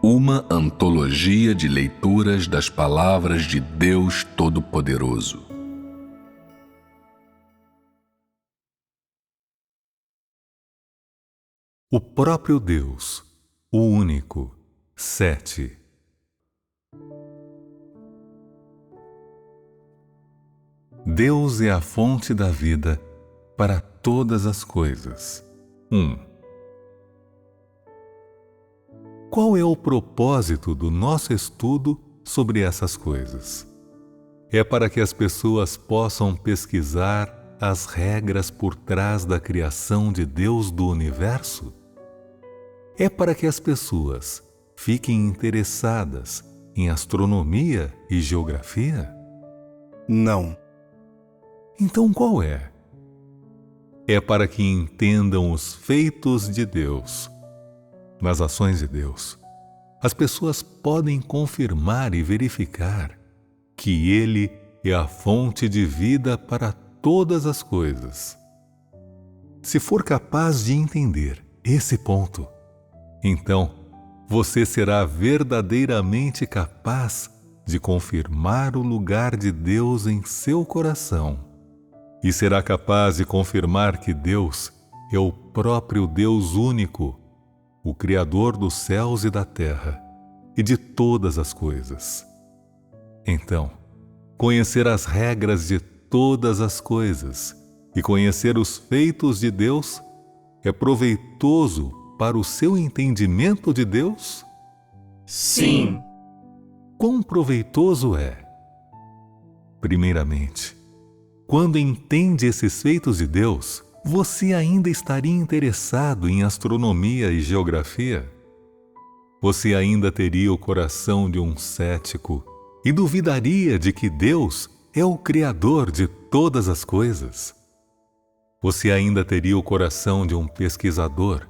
Uma antologia de leituras das palavras de Deus Todo-Poderoso. O próprio Deus, o único. 7. Deus é a fonte da vida para todas as coisas. 1. Qual é o propósito do nosso estudo sobre essas coisas? É para que as pessoas possam pesquisar as regras por trás da criação de Deus do universo? É para que as pessoas fiquem interessadas em astronomia e geografia? Não. Então qual é? É para que entendam os feitos de Deus. Nas ações de Deus, as pessoas podem confirmar e verificar que Ele é a fonte de vida para todas as coisas. Se for capaz de entender esse ponto, então você será verdadeiramente capaz de confirmar o lugar de Deus em seu coração e será capaz de confirmar que Deus é o próprio Deus único, o Criador dos céus e da terra e de todas as coisas. Então, conhecer as regras de todas as coisas e conhecer os feitos de Deus é proveitoso para o seu entendimento de Deus? Sim. Quão proveitoso é? Primeiramente, quando entende esses feitos de Deus, você ainda estaria interessado em astronomia e geografia? Você ainda teria o coração de um cético e duvidaria de que Deus é o Criador de todas as coisas? Você ainda teria o coração de um pesquisador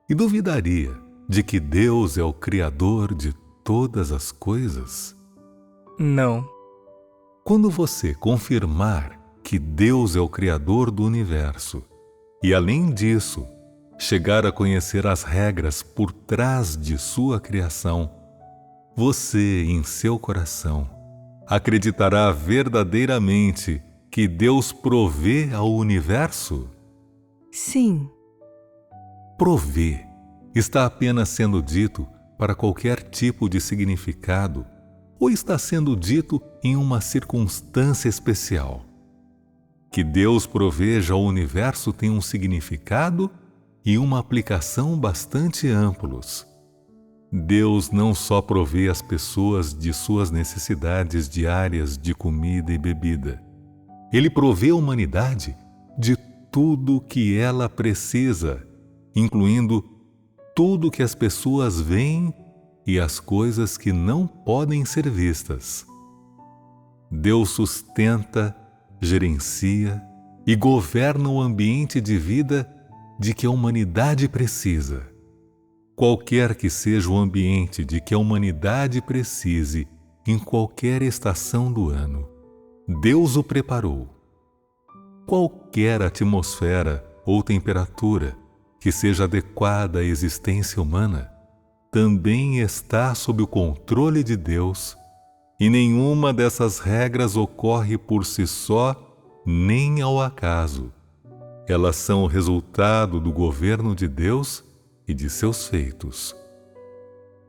e duvidaria de que Deus é o Criador de todas as coisas? Não. Quando você confirmar que Deus é o Criador do universo e, além disso, chegar a conhecer as regras por trás de sua criação, você, em seu coração, acreditará verdadeiramente que Deus provê ao universo? Sim. Provê está apenas sendo dito para qualquer tipo de significado ou está sendo dito em uma circunstância especial? Que Deus proveja ao universo tem um significado e uma aplicação bastante amplos. Deus não só provê as pessoas de suas necessidades diárias de comida e bebida. Ele provê a humanidade de tudo que ela precisa, incluindo tudo que as pessoas veem e as coisas que não podem ser vistas. Deus sustenta, gerencia e governa o ambiente de vida de que a humanidade precisa. Qualquer que seja o ambiente de que a humanidade precise em qualquer estação do ano, Deus o preparou. Qualquer atmosfera ou temperatura que seja adequada à existência humana também está sob o controle de Deus, e nenhuma dessas regras ocorre por si só nem ao acaso. Elas são o resultado do governo de Deus e de seus feitos.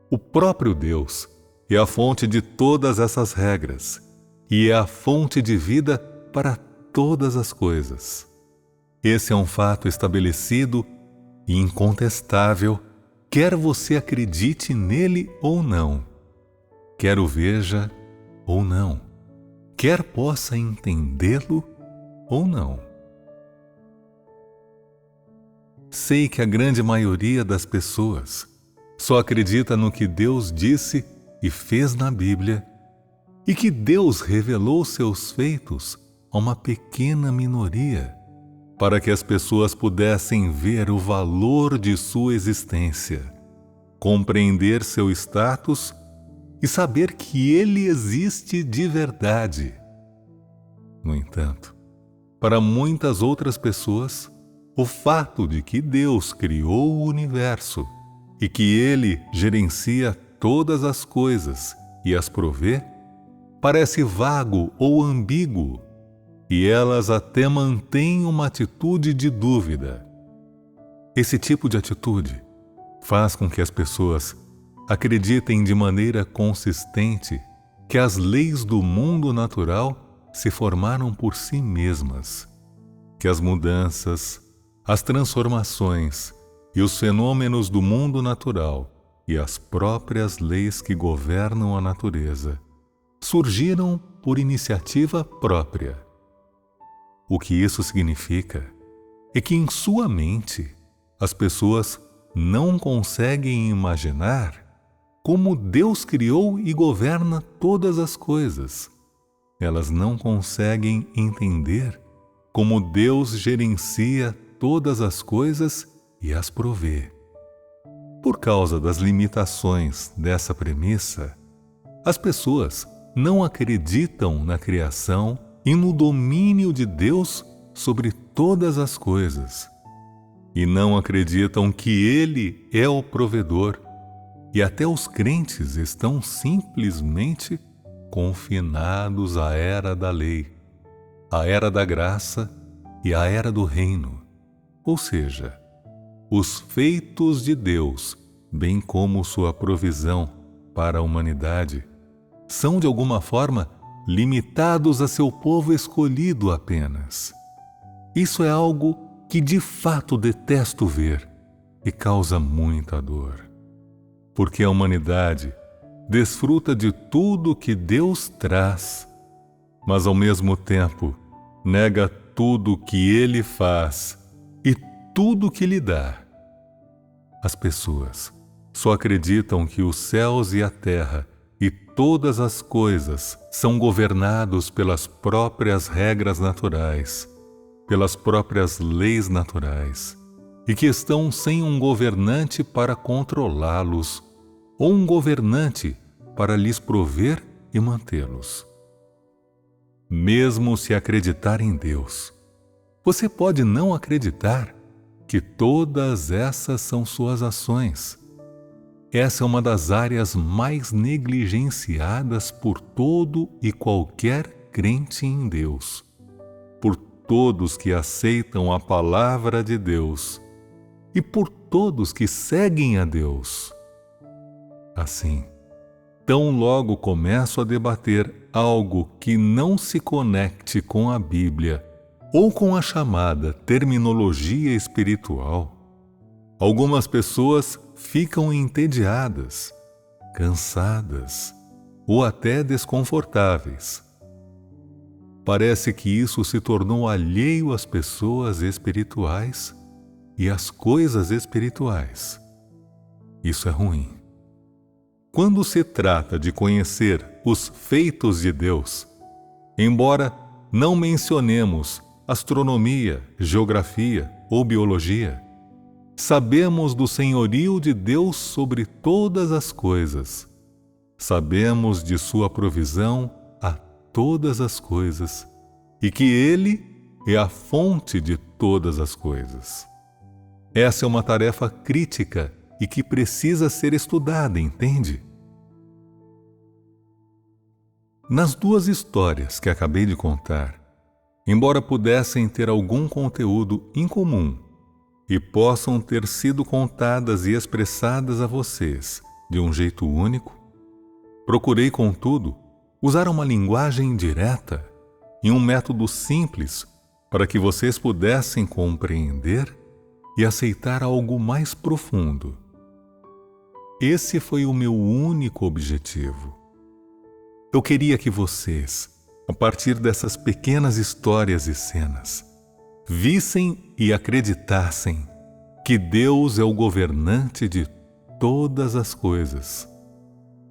O próprio Deus é a fonte de todas essas regras e é a fonte de vida para todas as coisas. Esse é um fato estabelecido e incontestável, quer você acredite nele ou não, quer o veja ou não, quer possa entendê-lo ou não. Sei que a grande maioria das pessoas só acredita no que Deus disse e fez na Bíblia e que Deus revelou seus feitos a uma pequena minoria para que as pessoas pudessem ver o valor de sua existência, compreender seu status e saber que ele existe de verdade. No entanto, para muitas outras pessoas, o fato de que Deus criou o universo e que Ele gerencia todas as coisas e as provê, parece vago ou ambíguo, e elas até mantêm uma atitude de dúvida. Esse tipo de atitude faz com que as pessoas acreditem de maneira consistente que as leis do mundo natural se formaram por si mesmas, que as mudanças, as transformações e os fenômenos do mundo natural e as próprias leis que governam a natureza surgiram por iniciativa própria. O que isso significa é que em sua mente as pessoas não conseguem imaginar como Deus criou e governa todas as coisas. Elas não conseguem entender como Deus gerencia todas as coisas e as provê. Por causa das limitações dessa premissa, as pessoas não acreditam na criação e no domínio de Deus sobre todas as coisas. E não acreditam que Ele é o provedor. E até os crentes estão simplesmente confinados à era da lei, à era da graça e à era do reino. Ou seja, os feitos de Deus, bem como sua provisão para a humanidade, são de alguma forma limitados a seu povo escolhido apenas. Isso é algo que de fato detesto ver e causa muita dor. Porque a humanidade desfruta de tudo que Deus traz, mas ao mesmo tempo nega tudo que Ele faz e tudo que lhe dá. As pessoas só acreditam que os céus e a terra e todas as coisas são governados pelas próprias regras naturais, pelas próprias leis naturais, e que estão sem um governante para controlá-los ou um governante para lhes prover e mantê-los. Mesmo se acreditar em Deus, você pode não acreditar que todas essas são suas ações. Essa é uma das áreas mais negligenciadas por todo e qualquer crente em Deus, por todos que aceitam a palavra de Deus e por todos que seguem a Deus. Assim, tão logo começo a debater algo que não se conecte com a Bíblia ou com a chamada terminologia espiritual, algumas pessoas ficam entediadas, cansadas ou até desconfortáveis. Parece que isso se tornou alheio às pessoas espirituais e às coisas espirituais. Isso é ruim. Quando se trata de conhecer os feitos de Deus, embora não mencionemos astronomia, geografia ou biologia, sabemos do senhorio de Deus sobre todas as coisas. Sabemos de sua provisão a todas as coisas e que Ele é a fonte de todas as coisas. Essa é uma tarefa crítica e que precisa ser estudada, entende? Nas duas histórias que acabei de contar, embora pudessem ter algum conteúdo incomum e possam ter sido contadas e expressadas a vocês de um jeito único, procurei, contudo, usar uma linguagem direta e um método simples para que vocês pudessem compreender e aceitar algo mais profundo. Esse foi o meu único objetivo. Eu queria que vocês, a partir dessas pequenas histórias e cenas, vissem e acreditassem que Deus é o governante de todas as coisas.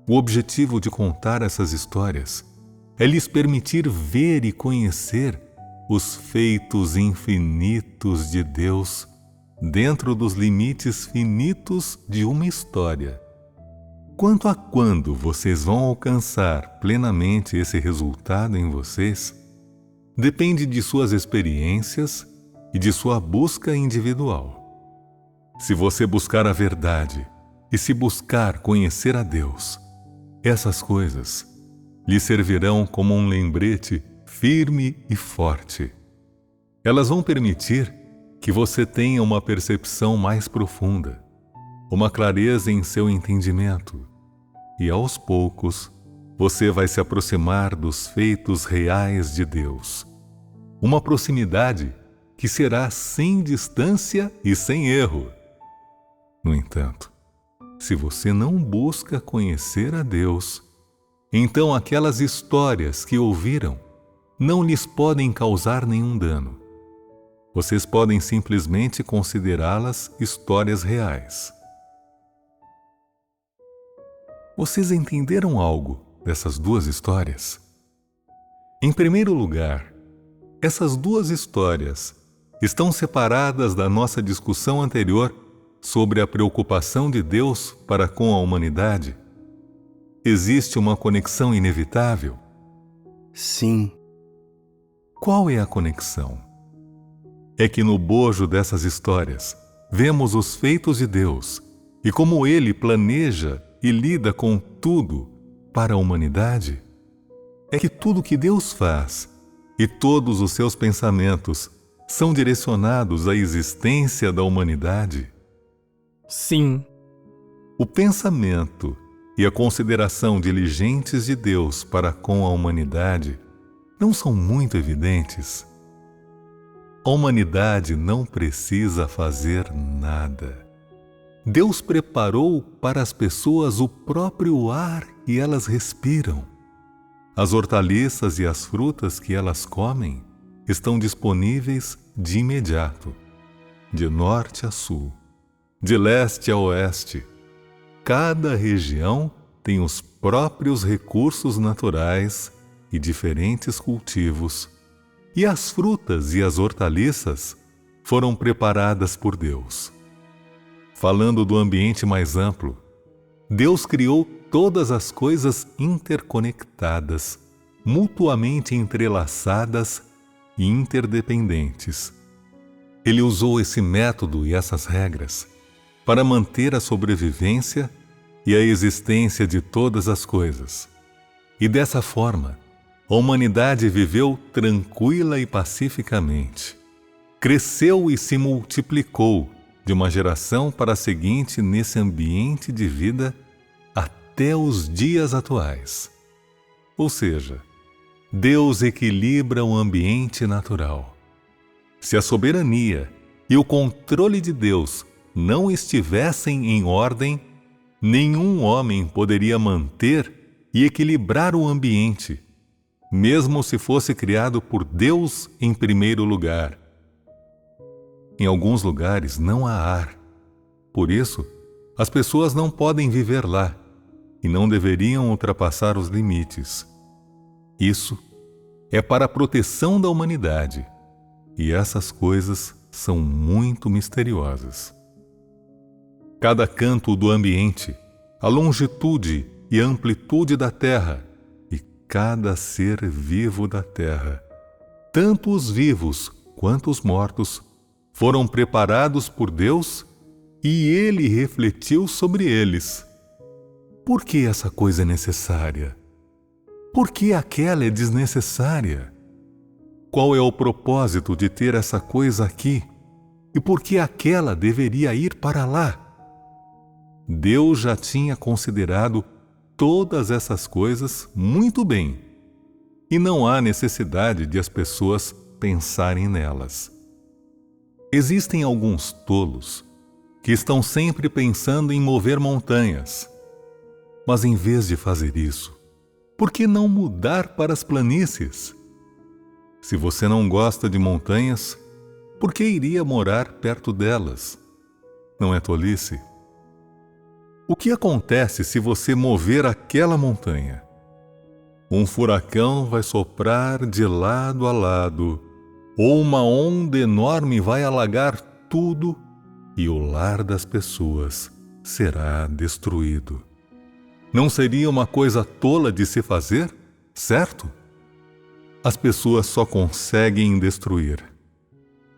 O objetivo de contar essas histórias é lhes permitir ver e conhecer os feitos infinitos de Deus dentro dos limites finitos de uma história. Quanto a quando vocês vão alcançar plenamente esse resultado em vocês, depende de suas experiências e de sua busca individual. Se você buscar a verdade e se buscar conhecer a Deus, essas coisas lhe servirão como um lembrete firme e forte. Elas vão permitir que você tenha uma percepção mais profunda, uma clareza em seu entendimento, e aos poucos você vai se aproximar dos feitos reais de Deus. Uma proximidade que será sem distância e sem erro. No entanto, se você não busca conhecer a Deus, então aquelas histórias que ouviram não lhes podem causar nenhum dano. Vocês podem simplesmente considerá-las histórias reais. Vocês entenderam algo dessas duas histórias? Em primeiro lugar, essas duas histórias estão separadas da nossa discussão anterior sobre a preocupação de Deus para com a humanidade. Existe uma conexão inevitável? Sim. Qual é a conexão? É que no bojo dessas histórias vemos os feitos de Deus e como Ele planeja e lida com tudo para a humanidade. É que tudo que Deus faz e todos os seus pensamentos são direcionados à existência da humanidade. Sim. O pensamento e a consideração diligentes de Deus para com a humanidade não são muito evidentes? A humanidade não precisa fazer nada. Deus preparou para as pessoas o próprio ar que elas respiram. As hortaliças e as frutas que elas comem estão disponíveis de imediato, de norte a sul, de leste a oeste. Cada região tem os próprios recursos naturais e diferentes cultivos, e as frutas e as hortaliças foram preparadas por Deus. Falando do ambiente mais amplo, Deus criou todas as coisas interconectadas, mutuamente entrelaçadas e interdependentes. Ele usou esse método e essas regras para manter a sobrevivência e a existência de todas as coisas. E dessa forma, a humanidade viveu tranquila e pacificamente. Cresceu e se multiplicou de uma geração para a seguinte nesse ambiente de vida até os dias atuais. Ou seja, Deus equilibra o ambiente natural. Se a soberania e o controle de Deus não estivessem em ordem, nenhum homem poderia manter e equilibrar o ambiente, mesmo se fosse criado por Deus em primeiro lugar. Em alguns lugares não há ar. Por isso, as pessoas não podem viver lá e não deveriam ultrapassar os limites. Isso é para a proteção da humanidade, e essas coisas são muito misteriosas. Cada canto do ambiente, a longitude e a amplitude da Terra, e cada ser vivo da Terra, tanto os vivos quanto os mortos, foram preparados por Deus e Ele refletiu sobre eles. Por que essa coisa é necessária? Por que aquela é desnecessária? Qual é o propósito de ter essa coisa aqui? E por que aquela deveria ir para lá? Deus já tinha considerado todas essas coisas muito bem, e não há necessidade de as pessoas pensarem nelas. Existem alguns tolos que estão sempre pensando em mover montanhas. Mas em vez de fazer isso, por que não mudar para as planícies? Se você não gosta de montanhas, por que iria morar perto delas? Não é tolice? O que acontece se você mover aquela montanha? Um furacão vai soprar de lado a lado, ou uma onda enorme vai alagar tudo e o lar das pessoas será destruído. Não seria uma coisa tola de se fazer, certo? As pessoas só conseguem destruir.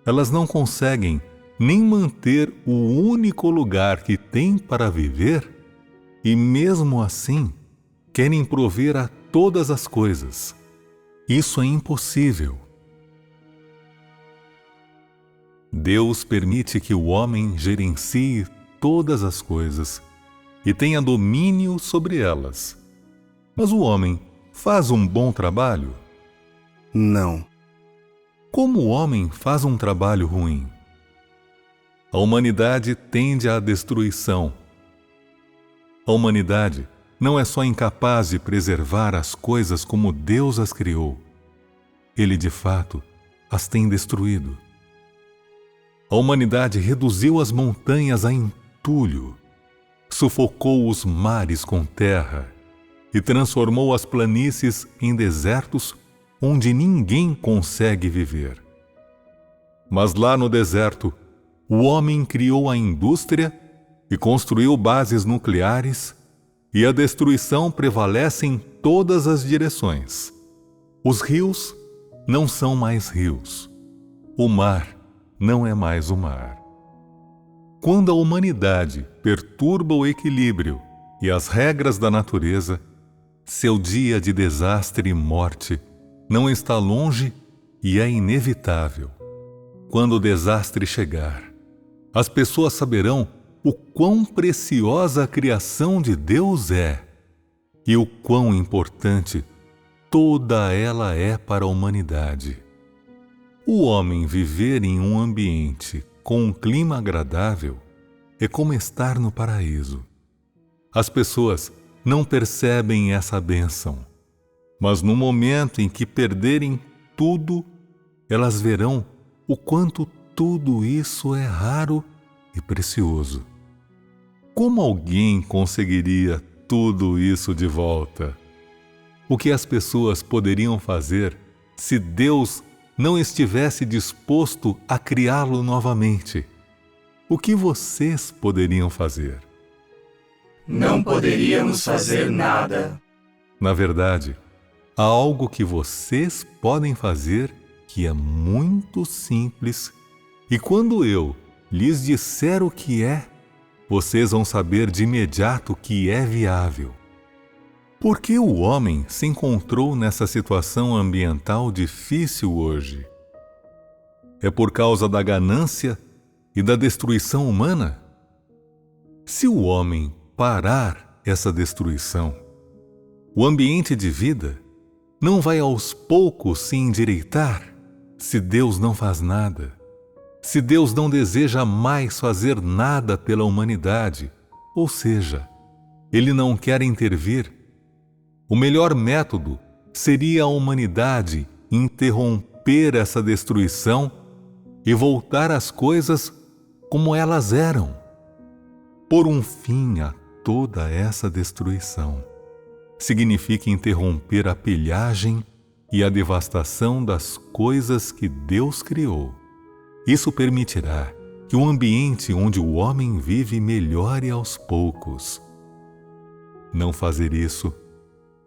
Elas não conseguem nem manter o único lugar que têm para viver, e mesmo assim querem prover a todas as coisas. Isso é impossível. Deus permite que o homem gerencie todas as coisas e tenha domínio sobre elas. Mas o homem faz um bom trabalho? Não. Como o homem faz um trabalho ruim? A humanidade tende à destruição. A humanidade não é só incapaz de preservar as coisas como Deus as criou. Ele, de fato, as tem destruído. A humanidade reduziu as montanhas a entulho, sufocou os mares com terra e transformou as planícies em desertos onde ninguém consegue viver. Mas lá no deserto, o homem criou a indústria e construiu bases nucleares, e a destruição prevalece em todas as direções. Os rios não são mais rios. O mar não é mais o mar. Quando a humanidade perturba o equilíbrio e as regras da natureza, seu dia de desastre e morte não está longe e é inevitável. Quando o desastre chegar, as pessoas saberão o quão preciosa a criação de Deus é e o quão importante toda ela é para a humanidade. O homem viver em um ambiente com um clima agradável é como estar no paraíso. As pessoas não percebem essa bênção, mas no momento em que perderem tudo, elas verão o quanto tudo isso é raro e precioso. Como alguém conseguiria tudo isso de volta? O que as pessoas poderiam fazer se Deus não estivesse disposto a criá-lo novamente? O que vocês poderiam fazer? Não poderíamos fazer nada. Na verdade, há algo que vocês podem fazer que é muito simples, e quando eu lhes disser o que é, vocês vão saber de imediato que é viável. Por que o homem se encontrou nessa situação ambiental difícil hoje? É por causa da ganância e da destruição humana? Se o homem parar essa destruição, o ambiente de vida não vai aos poucos se endireitar se Deus não faz nada. Se Deus não deseja mais fazer nada pela humanidade, ou seja, Ele não quer intervir, o melhor método seria a humanidade interromper essa destruição e voltar às coisas como elas eram. Pôr um fim a toda essa destruição significa interromper a pilhagem e a devastação das coisas que Deus criou. Isso permitirá que o ambiente onde o homem vive melhore aos poucos. Não fazer isso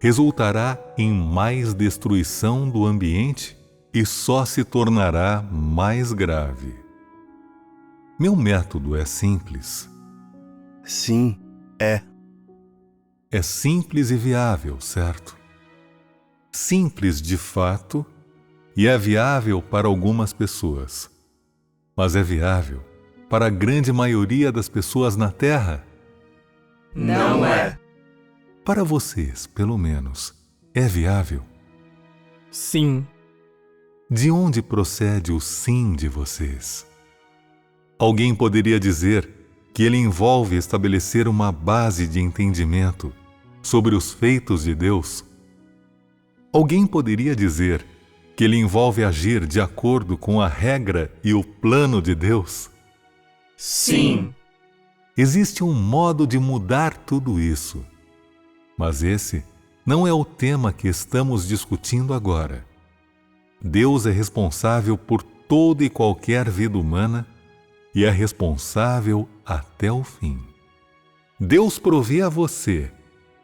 resultará em mais destruição do ambiente e só se tornará mais grave. Meu método é simples. Sim, é. É simples e viável, certo? Simples de fato e é viável para algumas pessoas. Mas é viável para a grande maioria das pessoas na Terra? Não é. Para vocês, pelo menos, é viável? Sim. De onde procede o sim de vocês? Alguém poderia dizer que ele envolve estabelecer uma base de entendimento sobre os feitos de Deus? Alguém poderia dizer que ele envolve agir de acordo com a regra e o plano de Deus? Sim. Existe um modo de mudar tudo isso, mas esse não é o tema que estamos discutindo agora. Deus é responsável por toda e qualquer vida humana e é responsável até o fim. Deus provê a você,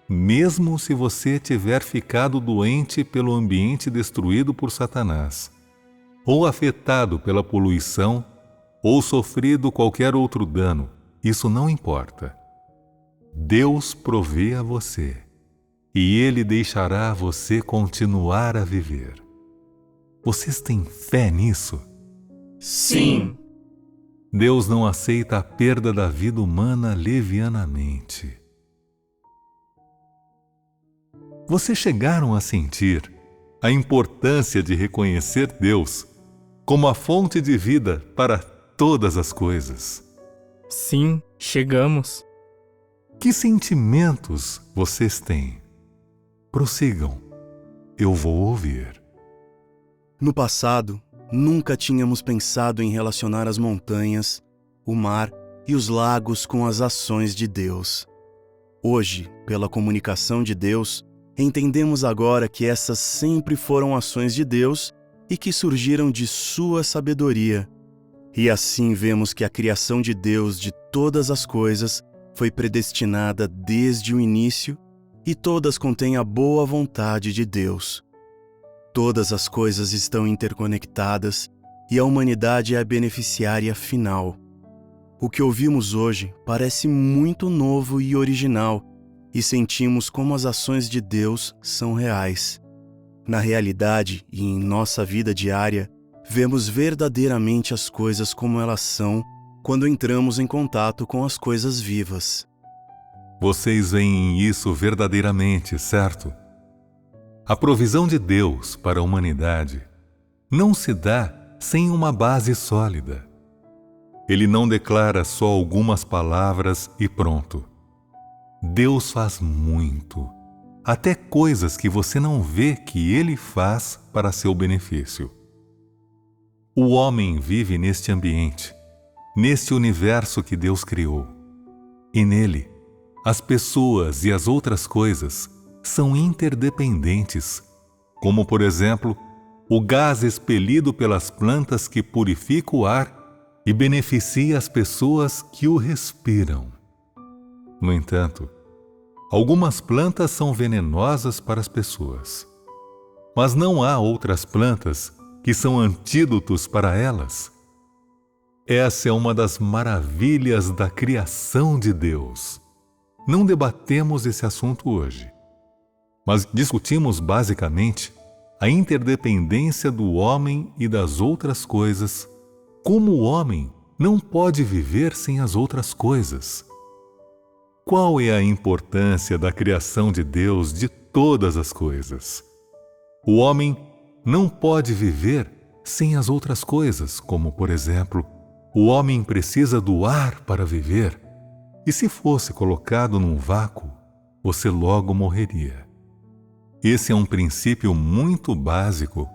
mesmo se você tiver ficado doente pelo ambiente destruído por Satanás, ou afetado pela poluição, ou sofrido qualquer outro dano, isso não importa. Deus provê a você e Ele deixará você continuar a viver. Vocês têm fé nisso? Sim. Deus não aceita a perda da vida humana levianamente. Vocês chegaram a sentir a importância de reconhecer Deus como a fonte de vida para todas as coisas? Sim, chegamos. Que sentimentos vocês têm? Prossigam, eu vou ouvir. No passado, nunca tínhamos pensado em relacionar as montanhas, o mar e os lagos com as ações de Deus. Hoje, pela comunicação de Deus, entendemos agora que essas sempre foram ações de Deus e que surgiram de sua sabedoria. E assim vemos que a criação de Deus de todas as coisas foi predestinada desde o início e todas contêm a boa vontade de Deus. Todas as coisas estão interconectadas e a humanidade é a beneficiária final. O que ouvimos hoje parece muito novo e original e sentimos como as ações de Deus são reais. Na realidade e em nossa vida diária, vemos verdadeiramente as coisas como elas são quando entramos em contato com as coisas vivas. Vocês veem isso verdadeiramente, certo? A provisão de Deus para a humanidade não se dá sem uma base sólida. Ele não declara só algumas palavras e pronto. Deus faz muito, até coisas que você não vê que Ele faz para seu benefício. O homem vive neste ambiente, neste universo que Deus criou. E nele, as pessoas e as outras coisas são interdependentes, como, por exemplo, o gás expelido pelas plantas que purifica o ar e beneficia as pessoas que o respiram. No entanto, algumas plantas são venenosas para as pessoas, mas não há outras plantas que são antídotos para elas. Essa é uma das maravilhas da criação de Deus. Não debatemos esse assunto hoje, mas discutimos basicamente a interdependência do homem e das outras coisas, como o homem não pode viver sem as outras coisas. Qual é a importância da criação de Deus de todas as coisas? O homem não pode viver sem as outras coisas, como, por exemplo, o homem precisa do ar para viver, e se fosse colocado num vácuo, você logo morreria. Esse é um princípio muito básico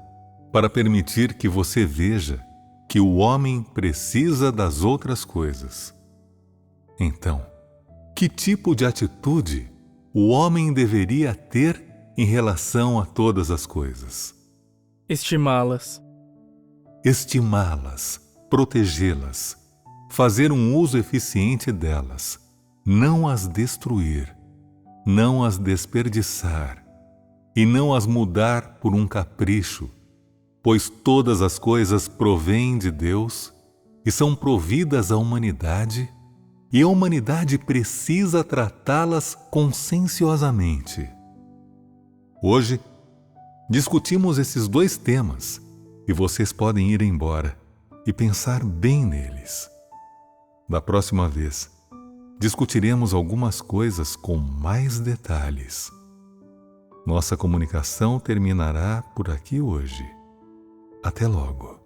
para permitir que você veja que o homem precisa das outras coisas. Então, que tipo de atitude o homem deveria ter em relação a todas as coisas? Estimá-las. Estimá-las, protegê-las, fazer um uso eficiente delas, não as destruir, não as desperdiçar e não as mudar por um capricho, pois todas as coisas provêm de Deus e são providas à humanidade, e a humanidade precisa tratá-las conscienciosamente. Hoje, discutimos esses dois temas e vocês podem ir embora e pensar bem neles. Da próxima vez, discutiremos algumas coisas com mais detalhes. Nossa comunicação terminará por aqui hoje. Até logo.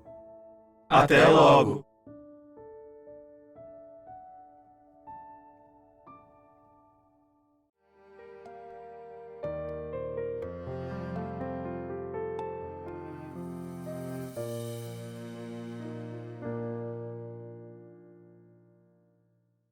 Até logo.